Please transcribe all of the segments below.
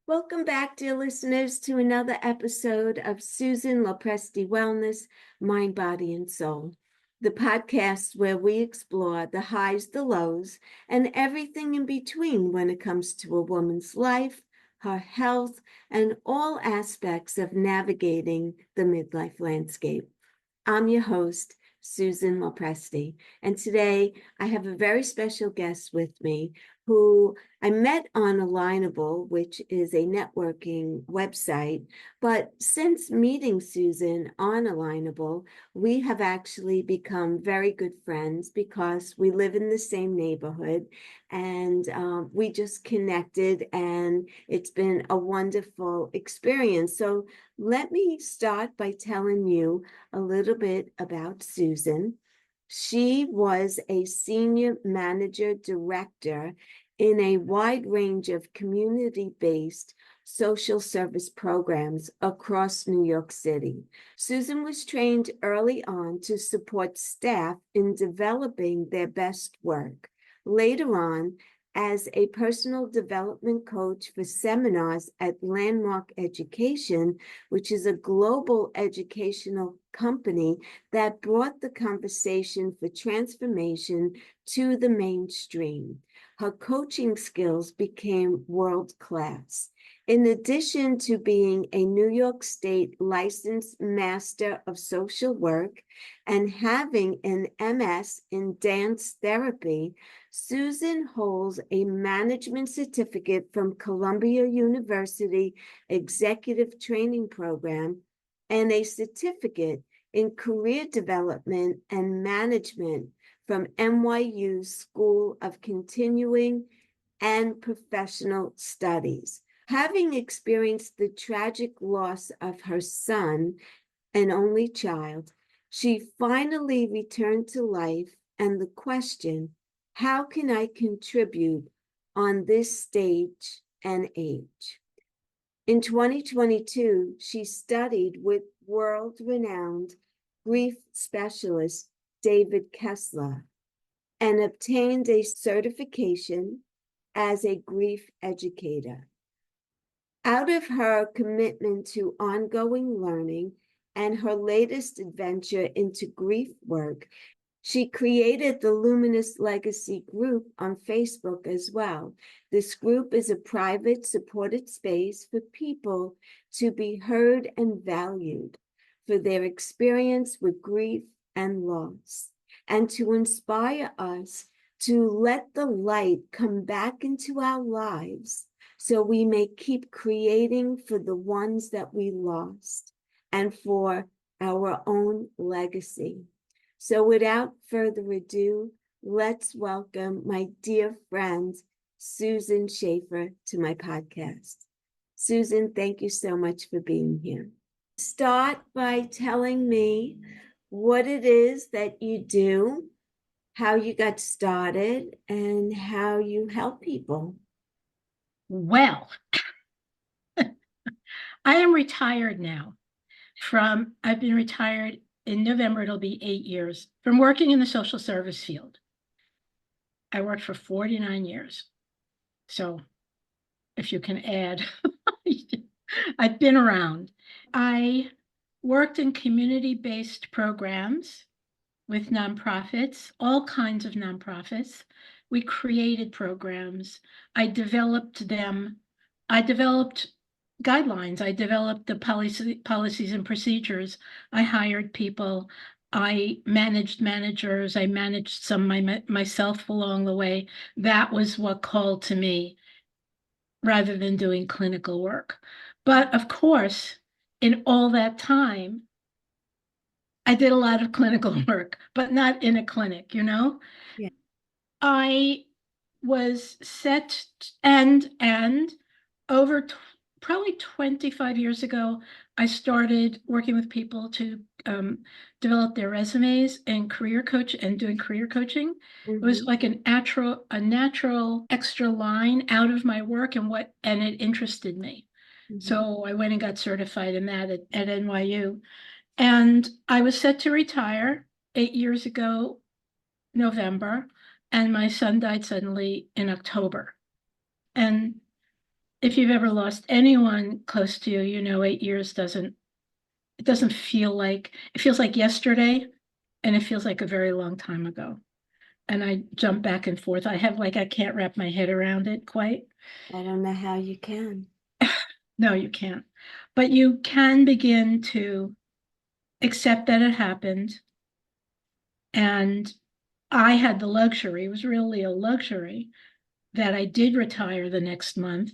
Welcome back, dear listeners, to another episode of Susan LoPresti Wellness, Mind, Body, and Soul, the podcast where we explore the highs, the lows, and everything in between when it comes to a woman's life, her health, and all aspects of navigating the midlife landscape. I'm your host, Susan LoPresti, and today I have a very special guest with me who I met on Alignable, which is a networking website. But since meeting Susan on Alignable, we have actually become very good friends because we live in the same neighborhood, and we just connected, and it's been a wonderful experience. So let me start by telling you a little bit about Susan. She was a senior manager director in a wide range of community-based social service programs across New York City. Susan was trained early on to support staff in developing their best work. Later on, as a personal development coach for seminars at Landmark Education, which is a global educational company that brought the conversation for transformation to the mainstream. Her coaching skills became world-class. In addition to being a New York State licensed master of social work and having an MS in dance therapy, Susan holds a management certificate from Columbia University Executive Training Program and a certificate in career development and management from NYU School of Continuing and Professional Studies. Having experienced the tragic loss of her son, an only child, she finally returned to life and the question, how can I contribute on this stage and age? In 2022, she studied with world-renowned grief specialist David Kessler and obtained a certification as a grief educator. Out of her commitment to ongoing learning and her latest adventure into grief work, she created the Luminous Legacy group on Facebook as well. This group is a private, supported space for people to be heard and valued for their experience with grief and loss, and to inspire us to let the light come back into our lives so we may keep creating for the ones that we lost and for our own legacy. So without further ado, let's welcome my dear friend, Susan Shafer, to my podcast. Susan, thank you so much for being here. Start by telling me what it is that you do, how you got started, and how you help people. Well, I am retired now I've been retired in November, it'll be 8 years from working in the social service field. I worked for 49 years. So if you can add, I've been around. I worked in community-based programs with nonprofits, all kinds of nonprofits. We created programs. I developed them. I developed guidelines. I developed the policies and procedures. I hired people. I managed managers. I managed some myself along the way. That was what called to me rather than doing clinical work. But of course, in all that time, I did a lot of clinical work, but not in a clinic, Yeah. I was set and over probably 25 years ago, I started working with people to develop their resumes and doing career coaching. It was like a natural extra line out of my work and it interested me. So I went and got certified in that at NYU. And I was set to retire 8 years ago, November, and my son died suddenly in October. And if you've ever lost anyone close to you, 8 years doesn't feel like, it feels like yesterday, and it feels like a very long time ago. And I jump back and forth. I can't wrap my head around it quite. I don't know how you can. No, you can't. But you can begin to accept that it happened. And I had the luxury, it was really a luxury, that I did retire the next month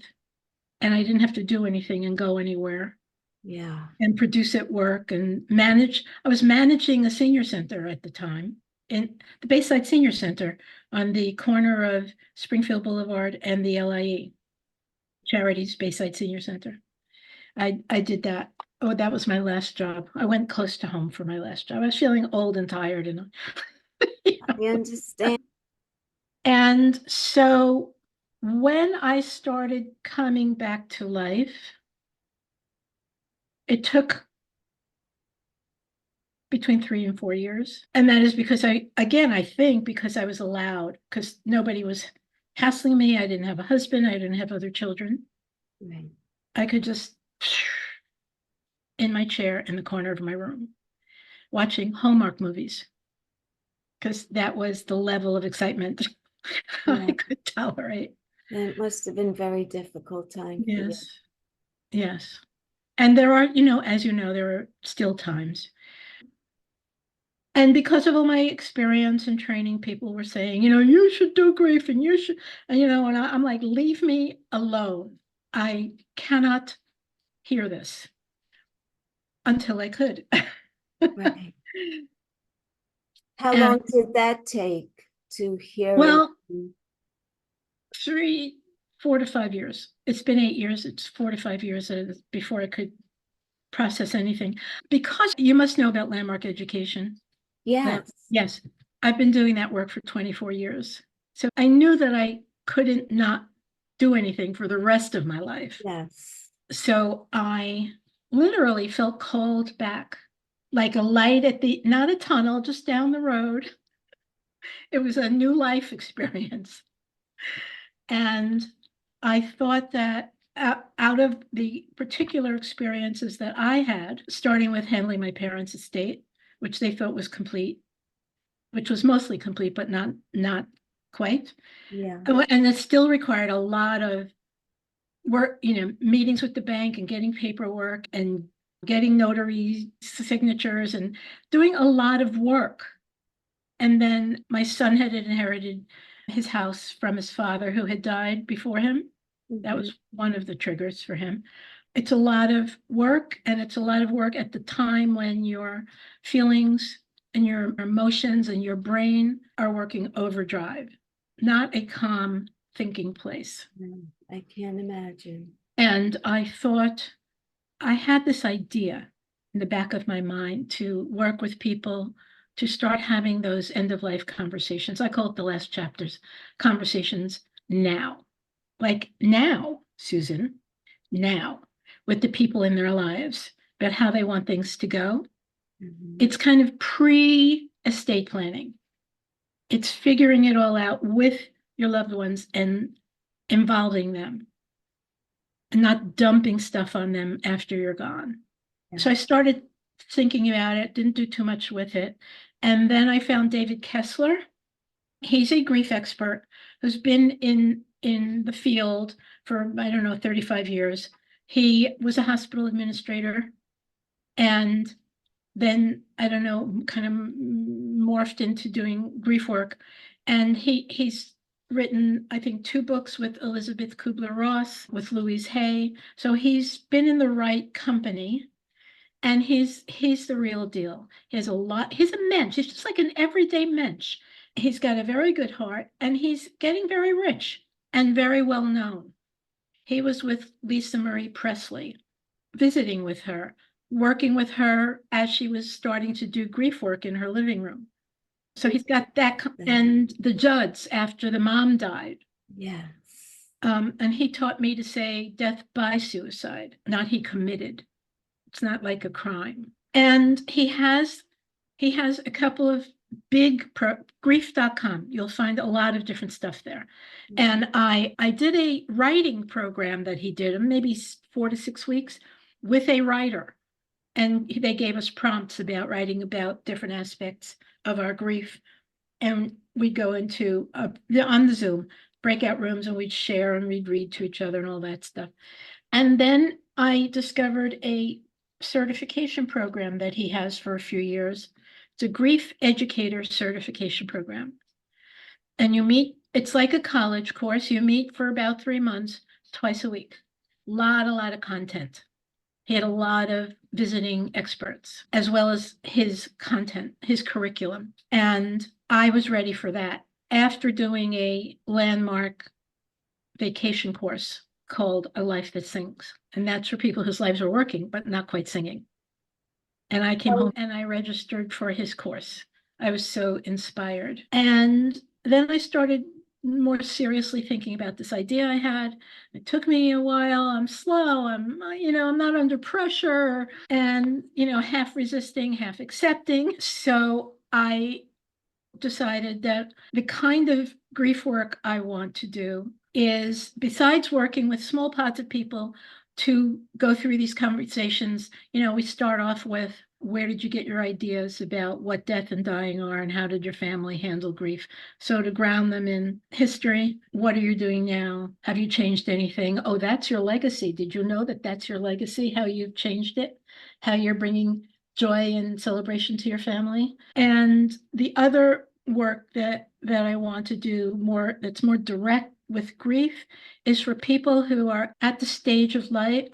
and I didn't have to do anything and go anywhere. Yeah. And produce at work and manage. I was managing a senior center at the time, in the Bayside Senior Center on the corner of Springfield Boulevard and the LIE, Charities Bayside Senior Center. I did that. Oh, that was my last job. I went close to home for my last job. I was feeling old and tired, and I understand. And so when I started coming back to life, it took between 3 and 4 years. And that is because I think because I was allowed, because nobody was hassling me. I didn't have a husband. I didn't have other children. Right. I could just in my chair in the corner of my room, watching Hallmark movies, because that was the level of excitement I could tolerate. It must have been a very difficult time for you. Yes. Yes. And there are, as you know, there are still times. And because of all my experience and training, people were saying, you should do grief and you should, and I'm like, leave me alone. I cannot hear this until I could. Right. How And, long did that take to hear well, it? 4 to 5 years. It's been 8 years. It's 4 to 5 years before I could process anything. Because you must know about landmark education. Yes. Yes, I've been doing that work for 24 years. So I knew that I couldn't not do anything for the rest of my life. Yes. So I literally felt called back, like a light not a tunnel, just down the road. It was a new life experience. And I thought that out of the particular experiences that I had, starting with handling my parents' estate, which they thought was complete, which was mostly complete, but not quite. Yeah. And it still required a lot of work, meetings with the bank and getting paperwork and getting notary signatures and doing a lot of work. And then my son had inherited his house from his father, who had died before him. That was one of the triggers for him. It's a lot of work, and it's a lot of work at the time when your feelings and your emotions and your brain are working overdrive, not a calm thinking place. I can't imagine. And I thought I had this idea in the back of my mind to work with people to start having those end of life conversations. I call it the last chapters conversations now. Like now, Susan, now, with the people in their lives about how they want things to go. It's kind of pre-estate planning. It's figuring it all out with your loved ones and involving them and not dumping stuff on them after you're gone. Yeah. So I started thinking about it, didn't do too much with it. And then I found David Kessler. He's a grief expert who's been in the field for, 35 years. He was a hospital administrator and then, kind of morphed into doing grief work. And he's written, I think, 2 books with Elizabeth Kubler-Ross, with Louise Hay. So he's been in the right company. And he's the real deal. He's a mensch. He's just like an everyday mensch. He's got a very good heart, and he's getting very rich and very well known. He was with Lisa Marie Presley, visiting with her, working with her as she was starting to do grief work in her living room. So he's got that, and the Judds after the mom died. Yes. And he taught me to say death by suicide, not he committed. It's not like a crime. And he has a couple of grief.com. You'll find a lot of different stuff there. And I did a writing program that he did, maybe 4 to 6 weeks, with a writer. And they gave us prompts about writing about different aspects of our grief. And we'd go into on the Zoom breakout rooms, and we'd share and we'd read to each other and all that stuff. And then I discovered a certification program that he has for a few years. It's a grief educator certification program. And you meet, it's like a college course. You meet for about 3 months, twice a week. A lot of content. He had a lot of visiting experts, as well as his content, his curriculum. And I was ready for that after doing a landmark vacation course called A Life That Sings. And that's for people whose lives are working, but not quite singing. And I came home and I registered for his course. I was so inspired. And then I started more seriously thinking about this idea I had. It took me a while. I'm slow. I'm not under pressure, and, half resisting, half accepting. So I decided that the kind of grief work I want to do is, besides working with small pods of people to go through these conversations, we start off with, where did you get your ideas about what death and dying are, and how did your family handle grief? So to ground them in history, what are you doing now? Have you changed anything? Oh, that's your legacy. Did you know that that's your legacy? How you've changed it? How you're bringing joy and celebration to your family? And the other work that I want to do that's more direct with grief is for people who are at the stage of life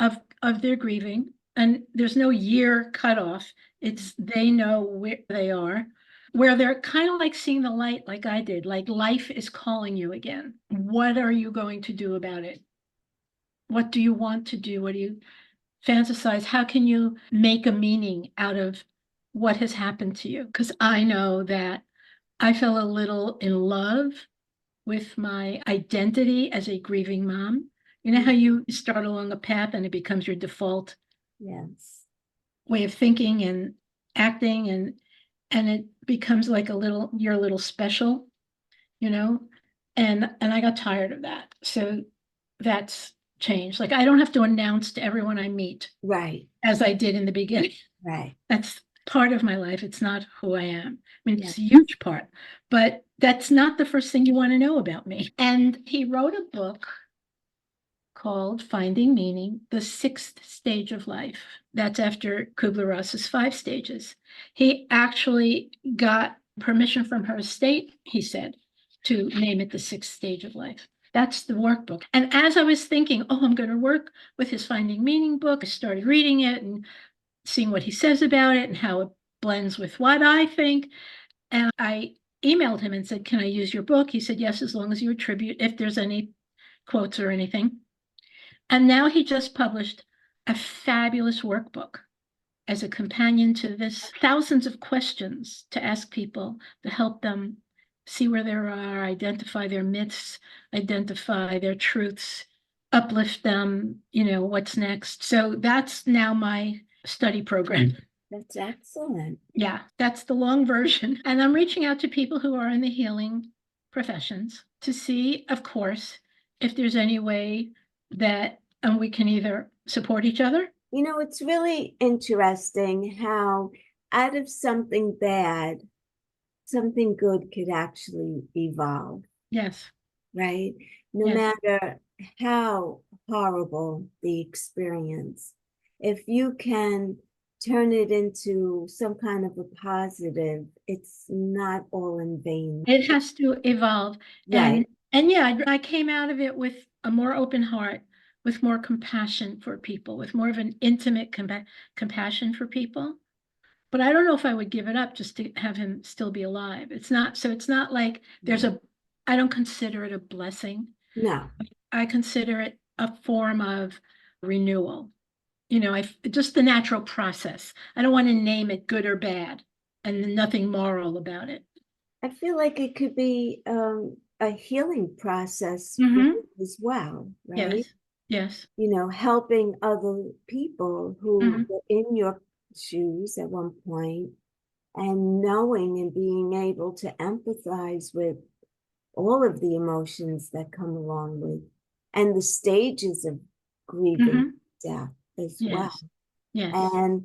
of their grieving, and there's no year cutoff. It's they know where they are, where they're kind of like seeing the light, like I did, like life is calling you again. What are you going to do about it? What do you want to do? What do you fantasize? How can you make a meaning out of what has happened to you? Because I know that I fell a little in love with my identity as a grieving mom. You know how you start along a path and it becomes your default way of thinking and acting, and it becomes like you're a little special, and I got tired of that. So that's changed. Like, I don't have to announce to everyone I meet, Right. as I did in the beginning. Right. That's part of my life. It's not who I am. I mean, it's a huge part, but that's not the first thing you want to know about me. And he wrote a book called Finding Meaning, the 6th Stage of Life. That's after Kubler-Ross's 5 stages. He actually got permission from her estate, he said, to name it the 6th Stage of Life. That's the workbook. And as I was thinking, I'm going to work with his Finding Meaning book, I started reading it and seeing what he says about it and how it blends with what I think. And I emailed him and said, can I use your book? He said, yes, as long as you attribute, if there's any quotes or anything. And now he just published a fabulous workbook as a companion to this, thousands of questions to ask people to help them see where they are, identify their myths, identify their truths, uplift them, what's next. So that's now my study program. That's excellent. Yeah, that's the long version. And I'm reaching out to people who are in the healing professions to see, of course, if there's any way that we can either support each other. It's really interesting how out of something bad, something good could actually evolve. Yes. Right? No matter how horrible the experience, if you can turn it into some kind of a positive, it's not all in vain. It has to evolve. Right. And yeah, I came out of it with a more open heart, with more compassion for people, with more of an intimate compassion for people. But I don't know if I would give it up just to have him still be alive. It's not like I don't consider it a blessing. No. I consider it a form of renewal. Just the natural process. I don't want to name it good or bad and nothing moral about it. I feel like it could be a healing process as well, right? Yes. Helping other people who were in your shoes at one point and knowing and being able to empathize with all of the emotions that come along with and the stages of grieving death as well. Yes. Yes. And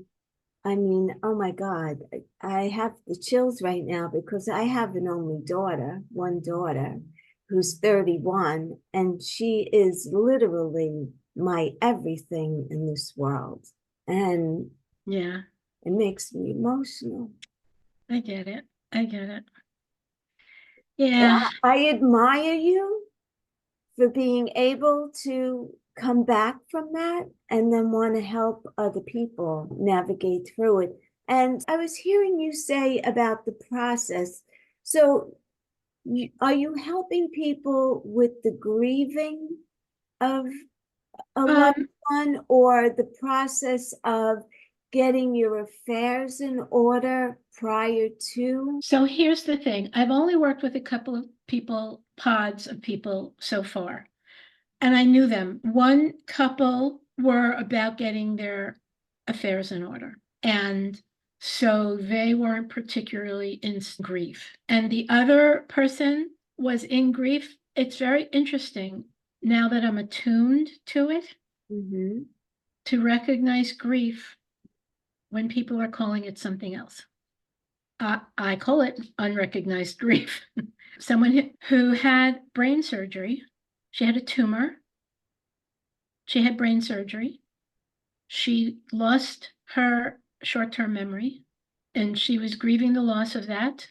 I mean, oh my God, I have the chills right now because I have an only daughter, one daughter, who's 31, and she is literally my everything in this world. And Yeah, it makes me emotional. I get it. I get it. Yeah. I admire you for being able to come back from that and then want to help other people navigate through it. And I was hearing you say about the process. So, are you helping people with the grieving of a loved Um, one or the process of getting your affairs in order prior to? so here's the thing. I've only worked with a couple of people, pods of people so far, and I knew them. One couple were about getting their affairs in order, and so they weren't particularly in grief. And the other person was in grief. It's very interesting now that I'm attuned to it, Mm-hmm. to recognize grief when people are calling it something else. I call it unrecognized grief. Someone who had brain surgery, she had a tumor, she had brain surgery, she lost her short-term memory, and she was grieving the loss of that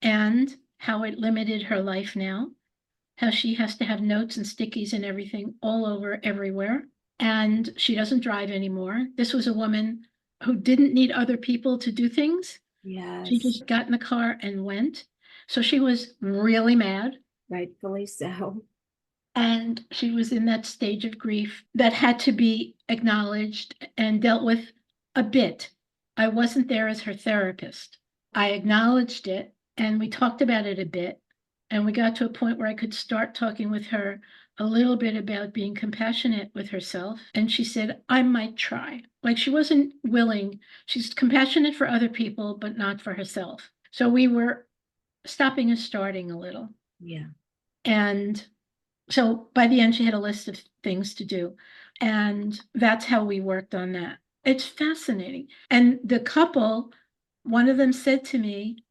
and how it limited her life now, how she has to have notes and stickies and everything all over everywhere. And she doesn't drive anymore. This was a woman who didn't need other people to do things. She Yes, just got in the car and went. So she was really mad. rightfully so. And she was in that stage of grief that had to be acknowledged and dealt with a bit. I wasn't there as her therapist. I acknowledged it and we talked about it a bit. And we got to a point where I could start talking with her a little bit about being compassionate with herself. And she said, I might try. Like she wasn't willing. She's compassionate for other people, but not for herself. So we were stopping and starting a little. Yeah. And so by the end, she had a list of things to do. And that's how we worked on that. It's fascinating. And the couple, one of them said to me,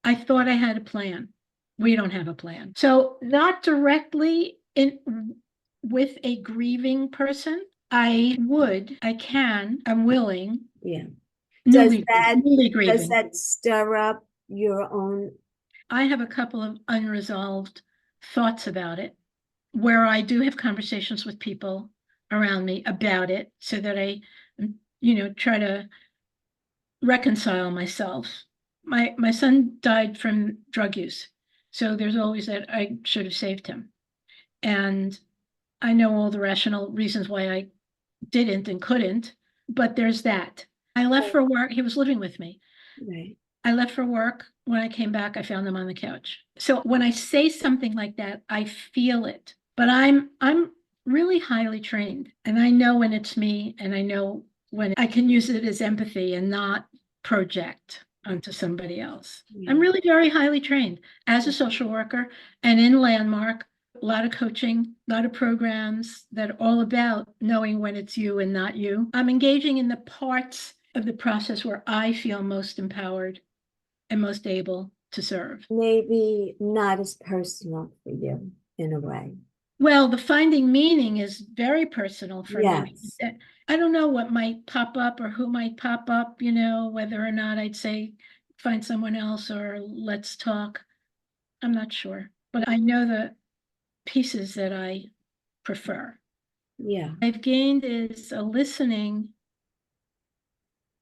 I thought I had a plan. We don't have a plan. So not directly in with a grieving person. I can, I'm willing, Yeah. Does newly, that newly does grieving. that stir up your own? I have a couple of unresolved thoughts about it where I do have conversations with people around me about it so that I, try to reconcile myself. My son died from drug use. So there's always that I should have saved him. And I know all the rational reasons why I didn't and couldn't, but there's that. I left for work. He was living with me. Right. I left for work. When I came back, I found him on the couch. So when I say something like that, I feel it. But I'm really highly trained and I know when it's me and I know when I can use it as empathy and not project onto somebody else. Yeah. I'm really very highly trained as a social worker and in Landmark, a lot of coaching, a lot of programs that are all about knowing when it's you and not you. I'm engaging in the parts of the process where I feel most empowered and most able to serve. Maybe not as personal for you in a way. Well, the finding meaning is very personal for me. Yes. I don't know what might pop up or who might pop up, whether or not I'd say find someone else or let's talk. I'm not sure, but I know the pieces that I prefer. Yeah. I've gained is a listening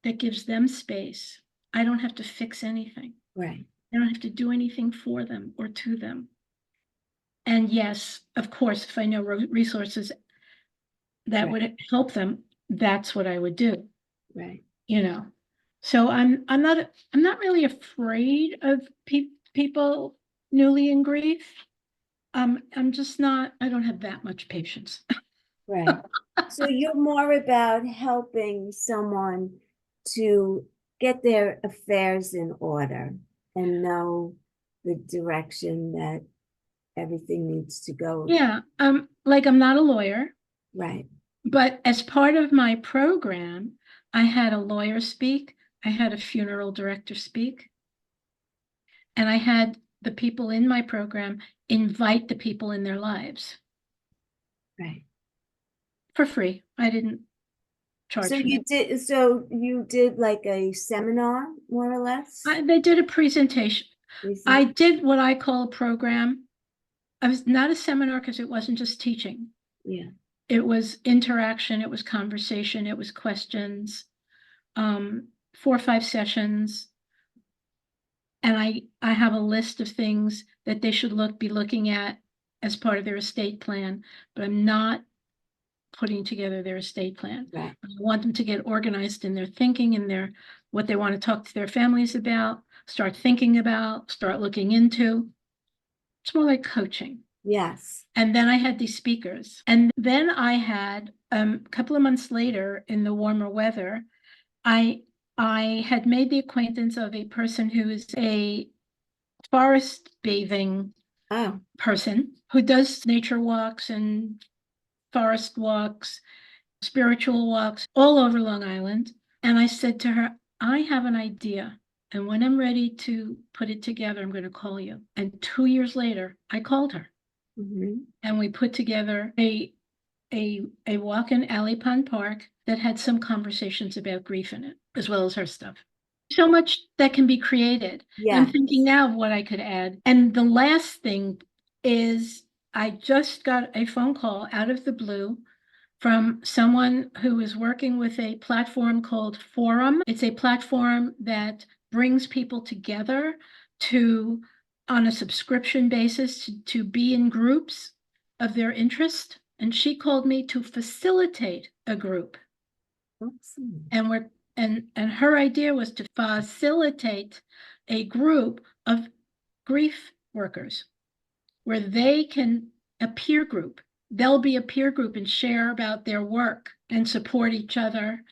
that gives them space. I don't have to fix anything. Right. I don't have to do anything for them or to them. And yes, of course, if I know resources that Right. would help them, that's what I would do, Right. you know. So I'm not really afraid of people newly in grief. I'm just not, I don't have that much patience. Right. So you're more about helping someone to get their affairs in order and know the direction that everything needs to go. Yeah. Like I'm not a lawyer, Right. but as part of my program, I had a lawyer speak, I had a funeral director speak, and I had the people in my program invite the people in their lives Right. for free. I didn't charge for that. So you did like a seminar, more or less? They did a presentation. I Recent? did what I call a program. I was not a seminar because it wasn't just teaching. Yeah. It was interaction, it was conversation, it was questions, 4 or 5 sessions. And I have a list of things that they should be looking at as part of their estate plan, but I'm not putting together their estate plan. Right. I want them to get organized in their thinking and what they want to talk to their families about, start thinking about, start looking into. It's more like coaching. Yes. And then I had these speakers. And then I had a couple of months later in the warmer weather, I had made the acquaintance of a person who is a forest bathing person who does nature walks and forest walks, spiritual walks all over Long Island. And I said to her, I have an idea. And when I'm ready to put it together, I'm going to call you. And 2 years later, I called her. And we put together a walk in Alley Pond Park that had some conversations about grief in it, as well as her stuff. So much that can be created. Yeah. I'm thinking now of what I could add. And the last thing is I just got a phone call out of the blue from someone who is working with a platform called Forum. It's a platform that brings people together on a subscription basis, to be in groups of their interest. And she called me to facilitate a group. Awesome. And her idea was to facilitate a group of grief workers where they can, a peer group. They'll be a peer group and share about their work and support each other.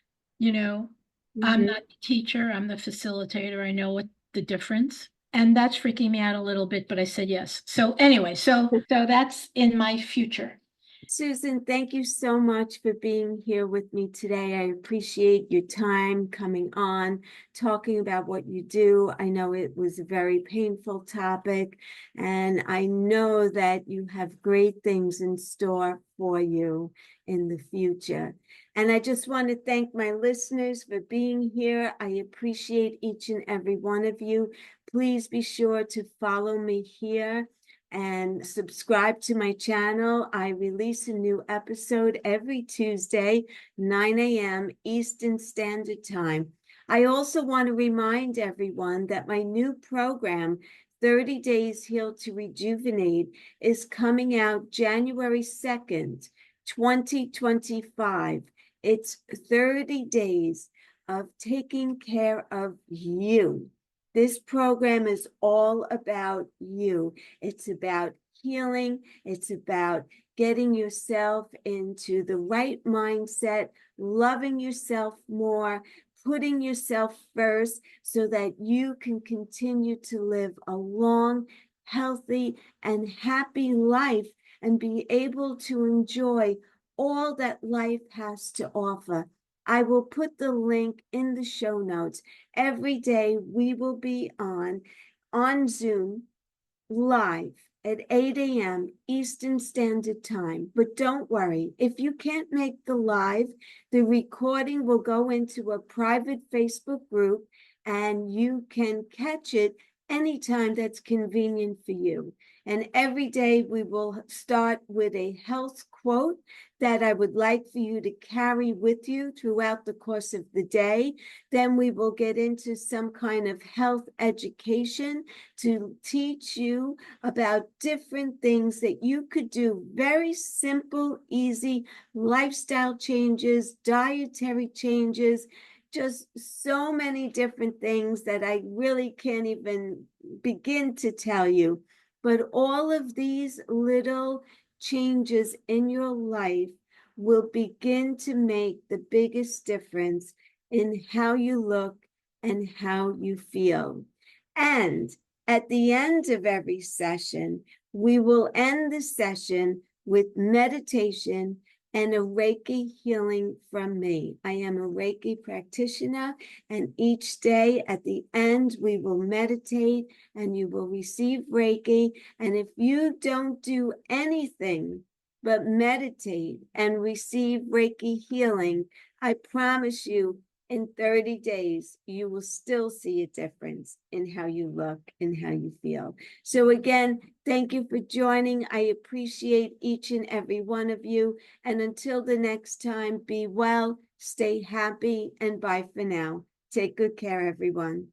I'm not the teacher, I'm the facilitator. I know what the difference. And that's freaking me out a little bit, but I said yes. So anyway, so that's in my future. Susan, thank you so much for being here with me today. I appreciate your time coming on, talking about what you do. I know it was a very painful topic, and I know that you have great things in store for you in the future. And I just want to thank my listeners for being here. I appreciate each and every one of you. Please be sure to follow me here and subscribe to my channel. I release a new episode every Tuesday, 9 a.m. Eastern Standard Time. I also want to remind everyone that my new program, 30 Days Heal to Rejuvenate, is coming out January 2nd, 2025. It's 30 days of taking care of you. This program is all about you. It's about healing. It's about getting yourself into the right mindset, loving yourself more, putting yourself first so that you can continue to live a long, healthy, and happy life and be able to enjoy all that life has to offer. I will put the link in the show notes. Every day we will be on Zoom live at 8 a.m. Eastern Standard Time. But don't worry, if you can't make the live, the recording will go into a private Facebook group and you can catch it anytime that's convenient for you. And every day we will start with a health quote that I would like for you to carry with you throughout the course of the day. Then we will get into some kind of health education to teach you about different things that you could do. Very simple, easy lifestyle changes, dietary changes, just so many different things that I really can't even begin to tell you. But all of these little changes in your life will begin to make the biggest difference in how you look and how you feel. And at the end of every session, we will end the session with meditation and a Reiki healing from me. I am a Reiki practitioner, and each day at the end, we will meditate and you will receive Reiki. And if you don't do anything but meditate and receive Reiki healing, I promise you, in 30 days, you will still see a difference in how you look and how you feel. So again, thank you for joining. I appreciate each and every one of you. And until the next time, be well, stay happy, and bye for now. Take good care, everyone.